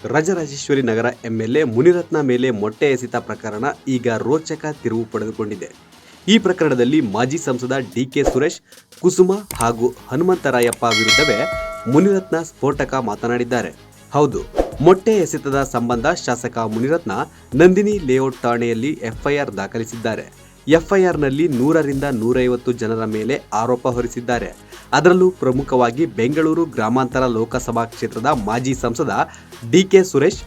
Rajarajeshwari Nagar MLA Munirathna ಮೇಲೆ ಮೊಟ್ಟೆ ಎಸೆತ ಪ್ರಕರಣ ಈಗ ರೋಚಕ ತಿರುವು ಪಡೆದುಕೊಂಡಿದೆ. ಈ ಪ್ರಕರಣದಲ್ಲಿ ಮಾಜಿ ಸಂಸದ ಡಿಕೆ ಸುರೇಶ್, ಕುಸುಮ ಹಾಗೂ ಹನುಮಂತರಾಯಪ್ಪ ವಿರುದ್ಧವೇ ಮುನಿರತ್ನ ಸ್ಫೋಟಕ ಮಾತನಾಡಿದ್ದಾರೆ. ಹೌದು, ಮೊಟ್ಟೆ ಎಸೆತದ ಸಂಬಂಧ ಶಾಸಕ ಮುನಿರತ್ನ ನಂದಿನಿ ಲೇಔಟ್ ಠಾಣೆಯಲ್ಲಿ ಎಫ್ಐಆರ್ ದಾಖಲಿಸಿದ್ದಾರೆ. ಎಫ್ಐಆರ್ನಲ್ಲಿ 100ರಿಂದ 150 ಜನರ ಮೇಲೆ ಆರೋಪ ಹೊರಿಸಿದ್ದಾರೆ. ಅದರಲ್ಲೂ ಪ್ರಮುಖವಾಗಿ ಬೆಂಗಳೂರು ಗ್ರಾಮಾಂತರ ಲೋಕಸಭಾ ಕ್ಷೇತ್ರದ ಮಾಜಿ ಸಂಸದ ಡಿಕೆ ಸುರೇಶ್,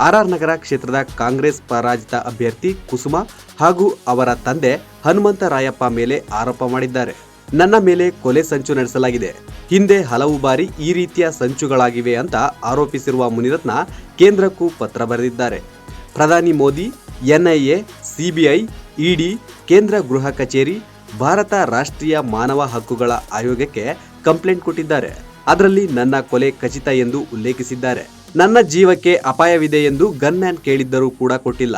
ಆರ್ಆರ್ ನಗರ ಕ್ಷೇತ್ರದ ಕಾಂಗ್ರೆಸ್ ಪರಾಜಿತ ಅಭ್ಯರ್ಥಿ ಕುಸುಮ ಹಾಗೂ ಅವರ ತಂದೆ ಹನುಮಂತರಾಯಪ್ಪ ಮೇಲೆ ಆರೋಪ ಮಾಡಿದ್ದಾರೆ. ನನ್ನ ಮೇಲೆ ಕೊಲೆ ಸಂಚು ನಡೆಸಲಾಗಿದೆ, ಹಿಂದೆ ಹಲವು ಬಾರಿ ಈ ರೀತಿಯ ಸಂಚುಗಳಾಗಿವೆ ಅಂತ ಆರೋಪಿಸಿರುವ ಮುನಿರತ್ನ ಕೇಂದ್ರಕ್ಕೂ ಪತ್ರ ಬರೆದಿದ್ದಾರೆ. ಪ್ರಧಾನಿ ಮೋದಿ, ಎನ್ಐಎ, ಸಿಬಿಐ, ಇಡಿ, ಕೇಂದ್ರ ಗೃಹ ಕಚೇರಿ, ಭಾರತ ರಾಷ್ಟ್ರೀಯ ಮಾನವ ಹಕ್ಕುಗಳ ಆಯೋಗಕ್ಕೆ ಕಂಪ್ಲೇಂಟ್ ಕೊಟ್ಟಿದ್ದಾರೆ. ಅದರಲ್ಲಿ ನನ್ನ ಕೊಲೆ ಖಚಿತ ಎಂದು ಉಲ್ಲೇಖಿಸಿದ್ದಾರೆ. ನನ್ನ ಜೀವಕ್ಕೆ ಅಪಾಯವಿದೆ ಎಂದು ಗನ್ಮ್ಯಾನ್ ಕೇಳಿದ್ದರೂ ಕೂಡ ಕೊಟ್ಟಿಲ್ಲ.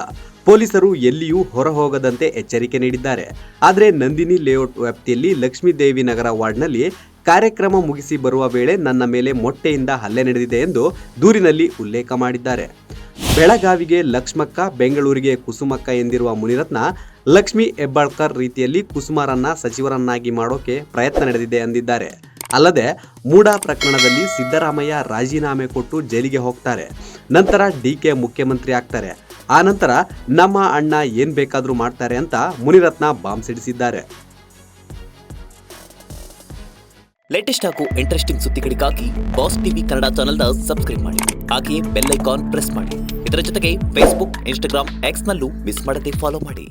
ಪೊಲೀಸರು ಎಲ್ಲಿಯೂ ಹೊರ ಹೋಗದಂತೆ ಎಚ್ಚರಿಕೆ ನೀಡಿದ್ದಾರೆ. ಆದರೆ ನಂದಿನಿ ಲೇಔಟ್ ವ್ಯಾಪ್ತಿಯಲ್ಲಿ ಲಕ್ಷ್ಮೀದೇವಿ ನಗರ ವಾರ್ಡ್ನಲ್ಲಿ ಕಾರ್ಯಕ್ರಮ ಮುಗಿಸಿ ಬರುವ ವೇಳೆ ನನ್ನ ಮೇಲೆ ಮೊಟ್ಟೆಯಿಂದ ಹಲ್ಲೆ ನಡೆದಿದೆ ಎಂದು ದೂರಿನಲ್ಲಿ ಉಲ್ಲೇಖ ಮಾಡಿದ್ದಾರೆ. ಬೆಳಗಾವಿಗೆ ಲಕ್ಷ್ಮಕ್ಕ, ಬೆಂಗಳೂರಿಗೆ ಕುಸುಮಕ್ಕ ಎಂದಿರುವ ಮುನಿರತ್ನ, ಲಕ್ಷ್ಮಿ ಹೆಬ್ಬಾಳ್ಕರ್ ರೀತಿಯಲ್ಲಿ ಕುಸುಮರನ್ನ ಸಚಿವರನ್ನಾಗಿ ಮಾಡೋಕೆ ಪ್ರಯತ್ನ ನಡೆದಿದೆ ಎಂದಿದ್ದಾರೆ. ಅಲ್ಲದೆ ಮೂಡಾ ಪ್ರಕರಣದಲ್ಲಿ ಸಿದ್ದರಾಮಯ್ಯ ರಾಜೀನಾಮೆ ಕೊಟ್ಟು ಜೈಲಿಗೆ ಹೋಗ್ತಾರೆ, ನಂತರ ಡಿಕೆ ಮುಖ್ಯಮಂತ್ರಿ ಆಗ್ತಾರೆ, ಆ ನಂತರ ನಮ್ಮ ಅಣ್ಣ ಏನ್ ಬೇಕಾದ್ರೂ ಮಾಡ್ತಾರೆ ಅಂತ ಮುನಿರತ್ನ ಬಾಂಬ್ ಸಿಡಿಸಿದ್ದಾರೆ. ಲೇಟೆಸ್ಟ್ ಹಾಗೂ ಇಂಟ್ರೆಸ್ಟಿಂಗ್ ಸುದ್ದಿಗಳಿಗಾಗಿ ಬಾಸ್ ಟಿವಿ ಕನ್ನಡ ಚಾನೆಲ್ನ ಸಬ್ಸ್ಕ್ರೈಬ್ ಮಾಡಿ. ಹಾಗೆಯೇ ಬೆಲ್ ಐಕಾನ್ ಪ್ರೆಸ್ ಮಾಡಿ. ಇದರ ಜೊತೆಗೆ ಫೇಸ್ಬುಕ್, ಇನ್ಸ್ಟಾಗ್ರಾಮ್, ಎಕ್ಸ್ ನಲ್ಲೂ ಮಿಸ್ ಮಾಡದೆ ಫಾಲೋ ಮಾಡಿ.